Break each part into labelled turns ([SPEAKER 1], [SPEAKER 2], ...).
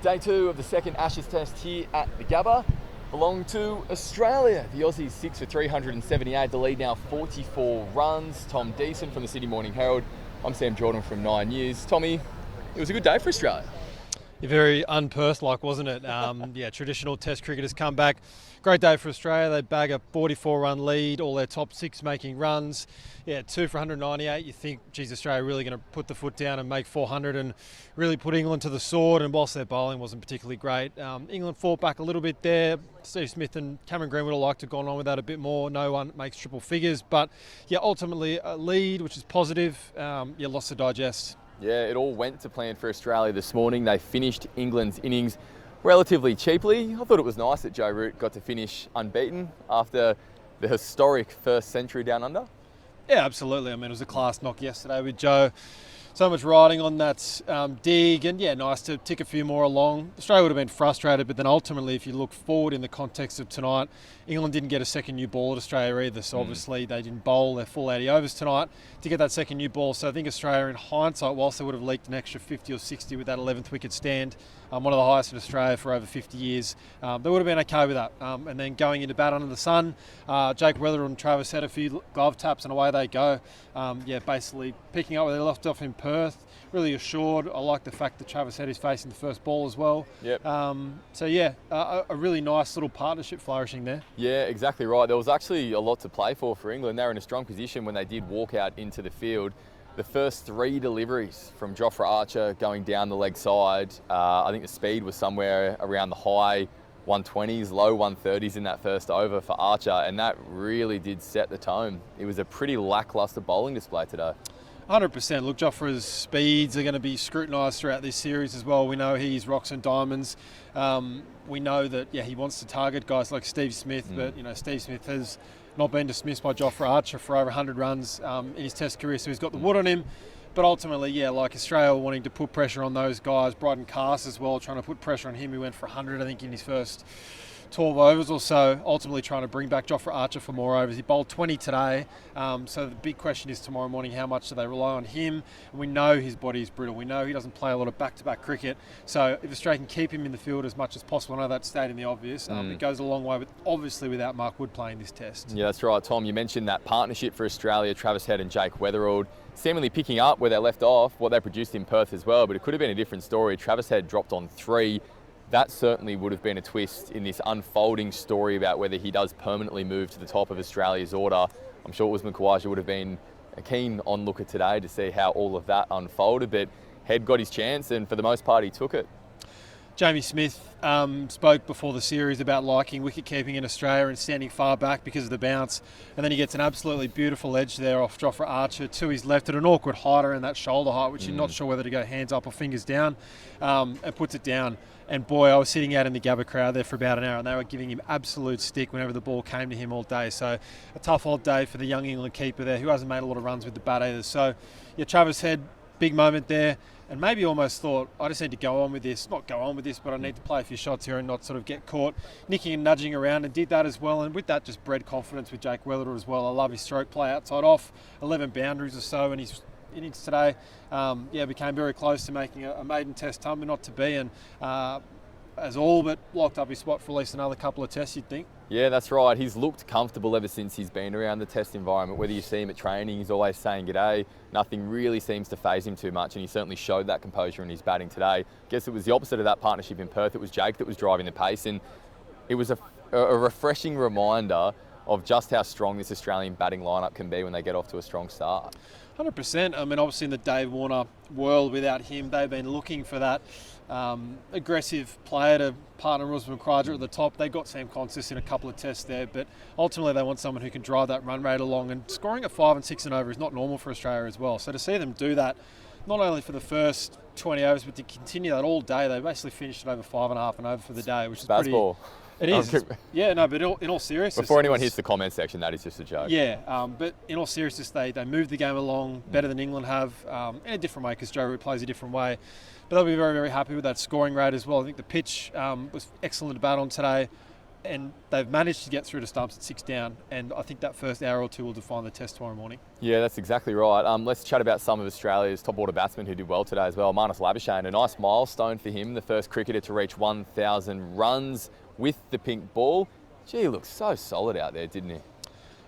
[SPEAKER 1] Day 2 of the second Ashes Test here at the Gabba belong to Australia. The Aussies 6 for 378. The lead now 44 runs. Tom Deason from the Sydney Morning Herald. I'm Sam Jordan from 9 News. Tommy, it was a good day for Australia.
[SPEAKER 2] Very un-Perth-like, wasn't it? Traditional Test cricket has come back. Great day for Australia. They bag a 44-run lead, all their top six making runs. 2 for 198. You think, geez, Australia really going to put the foot down and make 400 and really put England to the sword. And whilst their bowling wasn't particularly great, England fought back a little bit there. Steve Smith and Cameron Green would have liked to have gone on with that a bit more. No one makes triple figures. But, ultimately a lead, which is positive. Lots to digest.
[SPEAKER 1] Yeah, it all went to plan for Australia this morning. They finished England's innings relatively cheaply. I thought it was nice that Joe Root got to finish unbeaten after the historic first century down under.
[SPEAKER 2] Yeah, absolutely. I mean, it was a class knock yesterday with Joe. So much riding on that dig, and nice to tick a few more along. Australia would have been frustrated, but then ultimately, if you look forward in the context of tonight, England didn't get a second new ball at Australia either, so obviously they didn't bowl their full 80 overs tonight to get that second new ball. So I think Australia, in hindsight, whilst they would have leaked an extra 50 or 60 with that 11th wicket stand, one of the highest in Australia for over 50 years, they would have been okay with that. And then going into bat under the sun, Jake Weatherald and Travis had a few glove taps and away they go. Basically picking up where they left off in Perth, really assured. I like the fact that Travis Head is facing the first ball as well.
[SPEAKER 1] Yep.
[SPEAKER 2] A really nice little partnership flourishing there.
[SPEAKER 1] Yeah, exactly right. There was actually a lot to play for England. They were in a strong position when they did walk out into the field. The first 3 deliveries from Jofra Archer going down the leg side, I think the speed was somewhere around the high 120s, low 130s in that first over for Archer, and that really did set the tone. It was a pretty lacklustre bowling display today.
[SPEAKER 2] 100%. Look, Jofra's speeds are going to be scrutinised throughout this series as well. We know he's rocks and diamonds. We know that he wants to target guys like Steve Smith, but Steve Smith has not been dismissed by Jofra Archer for over 100 runs in his Test career, so he's got the wood on him. But ultimately, like Australia wanting to put pressure on those guys. Bryden Cass as well, trying to put pressure on him. He went for 100, I think, in his first 12 overs or so, ultimately trying to bring back Jofra Archer for more overs. He bowled 20 today, so the big question is tomorrow morning, how much do they rely on him? And we know his body is brittle. We know he doesn't play a lot of back-to-back cricket, so if Australia can keep him in the field as much as possible, I know that's stating the obvious, it goes a long way, but obviously without Mark Wood playing this test.
[SPEAKER 1] Yeah, that's right, Tom. You mentioned that partnership for Australia, Travis Head and Jake Weatherald, seemingly picking up where they left off, what they produced in Perth as well, but it could have been a different story. Travis Head dropped on 3. That certainly would have been a twist in this unfolding story about whether he does permanently move to the top of Australia's order. I'm sure Usman Khawaja would have been a keen onlooker today to see how all of that unfolded, but Head got his chance and for the most part he took it.
[SPEAKER 2] Jamie Smith spoke before the series about liking wicket-keeping in Australia and standing far back because of the bounce. And then he gets an absolutely beautiful edge there off Jofra Archer to his left at an awkward height around that shoulder height, which you're not sure whether to go hands up or fingers down, and puts it down. And boy, I was sitting out in the Gabba crowd there for about an hour and they were giving him absolute stick whenever the ball came to him all day. So a tough old day for the young England keeper there who hasn't made a lot of runs with the bat either. So Travis Head, big moment there. And maybe almost thought, I just need to go on with this. Not go on with this, but I need to play a few shots here and not sort of get caught nicking and nudging around, and did that as well. And with that, just bred confidence with Jake Weatherald as well. I love his stroke play outside off, 11 boundaries or so in his innings today. Became very close to making a maiden Test ton, but not to be. And has all but locked up his spot for at least another couple of tests, you'd think.
[SPEAKER 1] Yeah, that's right. He's looked comfortable ever since he's been around the Test environment. Whether you see him at training, he's always saying g'day. Nothing really seems to faze him too much, and he certainly showed that composure in his batting today. Guess it was the opposite of that partnership in Perth. It was Jake that was driving the pace, and it was a refreshing reminder of just how strong this Australian batting lineup can be when they get off to a strong start.
[SPEAKER 2] 100%. I mean, obviously in the Dave Warner world, without him, they've been looking for that aggressive player to partner Usman Khawaja at the top. They got Sam Consist in a couple of tests there, but ultimately they want someone who can drive that run rate along, and scoring at 5 and 6 and over is not normal for Australia as well. So to see them do that, not only for the first 20 overs, but to continue that all day, they basically finished at over 5.5 and over for the day, which is pretty...
[SPEAKER 1] Bazball.
[SPEAKER 2] It is. But in all seriousness...
[SPEAKER 1] Before anyone hits the comment section, that is just a joke.
[SPEAKER 2] Yeah, but in all seriousness, they moved the game along better than England have, in a different way, because Joe Root plays a different way. But they'll be very, very happy with that scoring rate as well. I think the pitch was excellent to bat on today. and they've managed to get through to stumps at 6 down, and I think that first hour or two will define the test tomorrow morning.
[SPEAKER 1] Yeah, that's exactly right. Let's chat about some of Australia's top order batsmen who did well today as well. Marnus Labuschagne, a nice milestone for him, the first cricketer to reach 1,000 runs with the pink ball. Gee, he looked so solid out there, didn't he?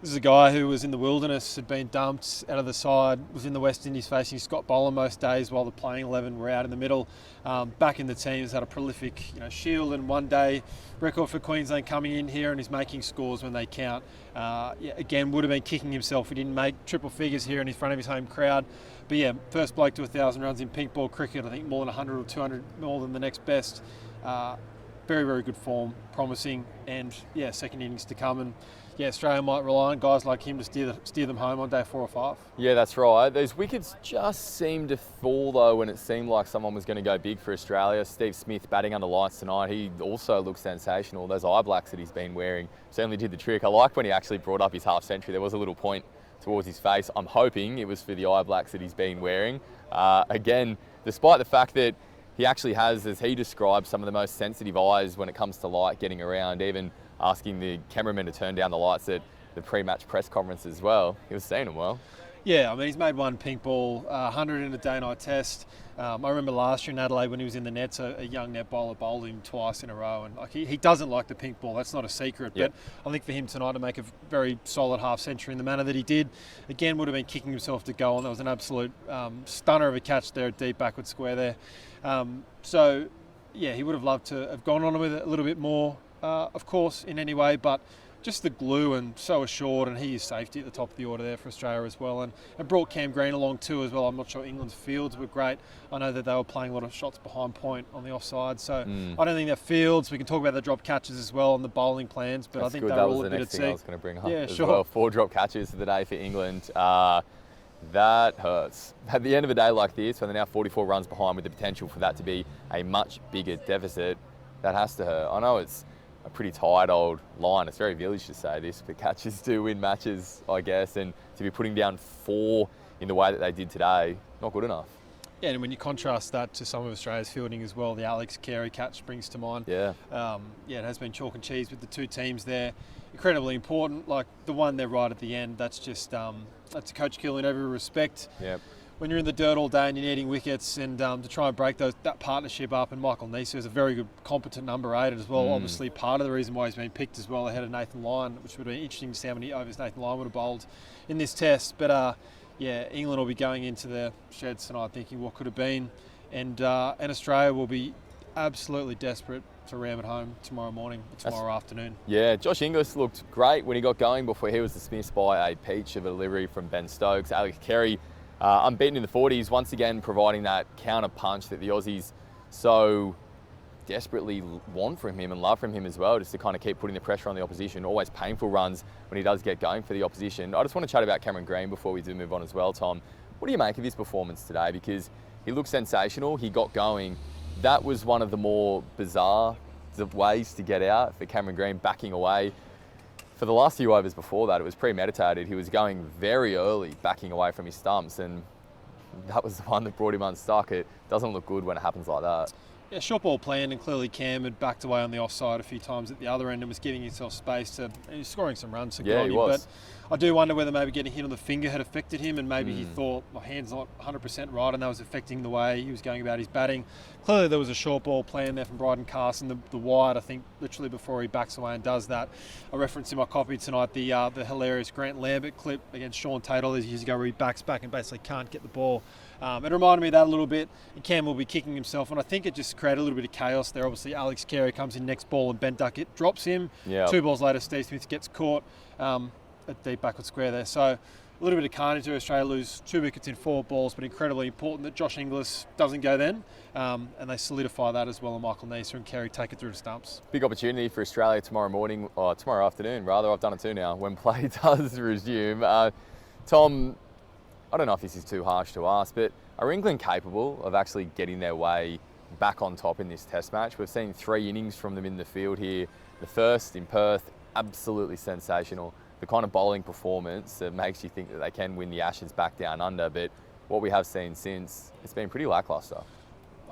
[SPEAKER 2] This is a guy who was in the wilderness, had been dumped out of the side, was in the West Indies facing Scott Boland most days while the playing 11 were out in the middle. Back in the team, has had a prolific Shield and one-day record for Queensland coming in here, and is making scores when they count. Again, would have been kicking himself. He didn't make triple figures here in front of his home crowd. But yeah, first bloke to 1,000 runs in pink ball cricket. I think more than 100 or 200 more than the next best. Very, very good form, promising, and yeah, second innings to come. And yeah, Australia might rely on guys like him to steer them home on day 4 or 5.
[SPEAKER 1] Yeah, that's right. Those wickets just seemed to fall though when it seemed like someone was going to go big for Australia. Steve Smith batting under lights tonight. He also looks sensational. Those eye blacks that he's been wearing certainly did the trick. I like when he actually brought up his half century. There was a little point towards his face. I'm hoping it was for the eye blacks that he's been wearing. Again, despite the fact that he actually has, as he described, some of the most sensitive eyes when it comes to light getting around, even asking the cameraman to turn down the lights at the pre-match press conference as well. He was seeing them well.
[SPEAKER 2] Yeah, I mean, he's made one pink ball, 100 in a day-night test. I remember last year in Adelaide when he was in the nets, a young net bowler bowled him twice in a row. And like he doesn't like the pink ball. That's not a secret.
[SPEAKER 1] Yep.
[SPEAKER 2] But I think for him tonight to make a very solid half-century in the manner that he did, again, would have been kicking himself to go on. That was an absolute stunner of a catch there at deep backward square there. So, yeah, he would have loved to have gone on with it a little bit more, of course, in any way, but just the glue and so assured, and he is safety at the top of the order there for Australia as well, and brought Cam Green along too as well. I'm not sure England's fields were great. I know that they were playing a lot of shots behind point on the offside, so I don't think their fields, we can talk about the drop catches as well and the bowling plans, but
[SPEAKER 1] That's
[SPEAKER 2] I think
[SPEAKER 1] good.
[SPEAKER 2] they
[SPEAKER 1] That
[SPEAKER 2] were
[SPEAKER 1] was
[SPEAKER 2] all
[SPEAKER 1] the
[SPEAKER 2] a bit
[SPEAKER 1] next
[SPEAKER 2] at
[SPEAKER 1] thing I
[SPEAKER 2] sea.
[SPEAKER 1] was going to bring up
[SPEAKER 2] Yeah,
[SPEAKER 1] as
[SPEAKER 2] sure.
[SPEAKER 1] well. 4 drop catches of the day for England. That hurts. At the end of a day like this, when they're now 44 runs behind with the potential for that to be a much bigger deficit, that has to hurt. I know it's a pretty tired old line. It's very village to say this, but catches do win matches, I guess, and to be putting down 4 in the way that they did today, not good enough.
[SPEAKER 2] Yeah, and when you contrast that to some of Australia's fielding as well, the Alex Carey catch springs to mind.
[SPEAKER 1] Yeah.
[SPEAKER 2] It has been chalk and cheese with the two teams there. Incredibly important. Like the one there right at the end, that's just that's a coach kill in every respect.
[SPEAKER 1] Yep.
[SPEAKER 2] When you're in the dirt all day and you're needing wickets, and to try and break that partnership up, and Michael Neser is a very good, competent number 8 as well. Obviously, part of the reason why he's been picked as well ahead of Nathan Lyon, which would have been interesting to see how many overs Nathan Lyon would have bowled in this test. But England will be going into their sheds tonight thinking what could have been, and Australia will be absolutely desperate to ram it home tomorrow morning, tomorrow afternoon.
[SPEAKER 1] Yeah, Josh Inglis looked great when he got going before he was dismissed by a peach of a delivery from Ben Stokes. Alex Carey, unbeaten in the 40s, once again providing that counter punch that the Aussies so desperately want from him and love from him as well, just to kind of keep putting the pressure on the opposition. Always painful runs when he does get going for the opposition. I just want to chat about Cameron Green before we do move on as well, Tom. What do you make of his performance today? Because he looked sensational, he got going. That was one of the more bizarre ways to get out for Cameron Green, backing away. For the last few overs before that, it was premeditated. He was going very early, backing away from his stumps, and that was the one that brought him unstuck. It doesn't look good when it happens like that.
[SPEAKER 2] Yeah, short ball planned, and clearly Cam had backed away on the offside a few times at the other end and was giving himself space to, and he was scoring some runs. So
[SPEAKER 1] Yeah, he was.
[SPEAKER 2] But I do wonder whether maybe getting hit on the finger had affected him, and maybe he thought my hand's not 100% right, and that was affecting the way he was going about his batting. Clearly there was a short ball plan there from Bryden Carson, the wide, I think, literally before he backs away and does that. I referenced in my copy tonight the hilarious Grant Lambert clip against Sean Tate all these years ago where he backs back and basically can't get the ball. It reminded me of that a little bit. And Cam will be kicking himself, and I think it just created a little bit of chaos there. Obviously, Alex Carey comes in next ball, and Ben Duckett drops him.
[SPEAKER 1] Yeah.
[SPEAKER 2] 2 balls later, Steve Smith gets caught at deep backward square there. So a little bit of carnage to Australia, lose 2 wickets in 4 balls, but incredibly important that Josh Inglis doesn't go then. And they solidify that as well, and Michael Neser and Carey take it through to stumps.
[SPEAKER 1] Big opportunity for Australia tomorrow morning, or tomorrow afternoon rather. I've done it too now, when play does resume. Tom, I don't know if this is too harsh to ask, but are England capable of actually getting their way back on top in this test match? We've seen 3 innings from them in the field here. The first in Perth, absolutely sensational. The kind of bowling performance that makes you think that they can win the Ashes back down under, but what we have seen since, it's been pretty lacklustre.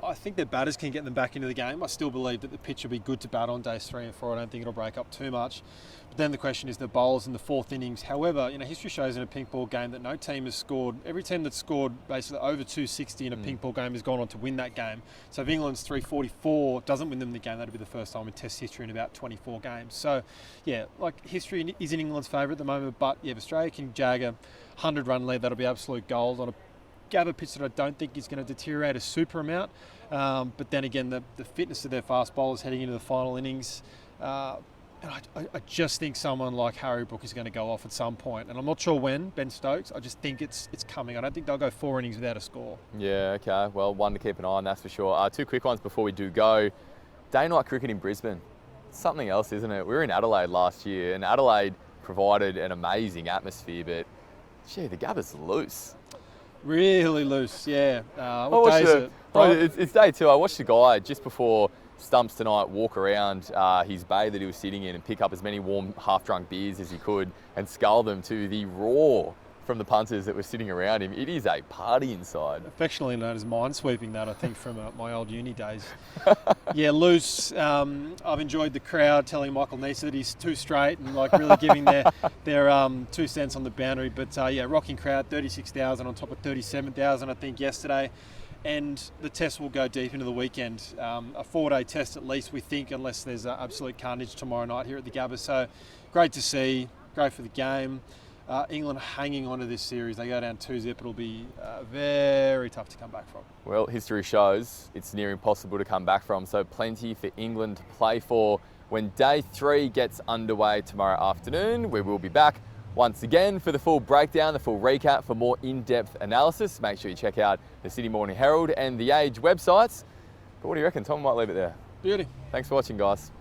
[SPEAKER 2] I think their batters can get them back into the game. I still believe that the pitch will be good to bat on days 3 and 4. I don't think it'll break up too much. But then the question is the bowlers in the 4th innings. However, history shows in a pink ball game that no team has scored. Every team that's scored basically over 260 in a pink ball game has gone on to win that game. So if England's 344 doesn't win them the game, that'll be the first time in Test history in about 24 games. So, yeah, history is in England's favour at the moment. But yeah, if Australia can jag a 100-run lead, that'll be absolute gold on a Gabba pitch that I don't think is going to deteriorate a super amount. But then again, the fitness of their fast bowlers heading into the final innings. And I just think someone like Harry Brook is going to go off at some point. And I'm not sure when, Ben Stokes. I just think it's coming. I don't think they'll go 4 innings without a score.
[SPEAKER 1] Yeah, okay. Well, one to keep an eye on, that's for sure. 2 quick ones before we do go. Day-night cricket in Brisbane. Something else, isn't it? We were in Adelaide last year, and Adelaide provided an amazing atmosphere, but, gee, the Gabba's loose.
[SPEAKER 2] Really loose, yeah. What day is it?
[SPEAKER 1] It's day 2. I watched a guy just before Stumps tonight walk around his bay that he was sitting in and pick up as many warm, half-drunk beers as he could and scull them to the roar from the punters that were sitting around him. It is a party inside.
[SPEAKER 2] Affectionately known as minesweeping, that I think from my old uni days. Yeah, loose. I've enjoyed the crowd telling Michael Neser that he's too straight and really giving their 2 cents on the boundary. But yeah, rocking crowd, 36,000 on top of 37,000 I think yesterday. And the test will go deep into the weekend. A 4-day test at least, we think, unless there's absolute carnage tomorrow night here at the Gabba. So great to see, great for the game. England hanging on to this series. They go down 2-0. It'll be very tough to come back from.
[SPEAKER 1] Well, history shows it's near impossible to come back from, so plenty for England to play for when day 3 gets underway tomorrow afternoon. We will be back once again for the full breakdown, the full recap. For more in-depth analysis, make sure you check out the Sydney Morning Herald and The Age websites. But what do you reckon? Tom might leave it there.
[SPEAKER 2] Beauty.
[SPEAKER 1] Thanks for watching, guys.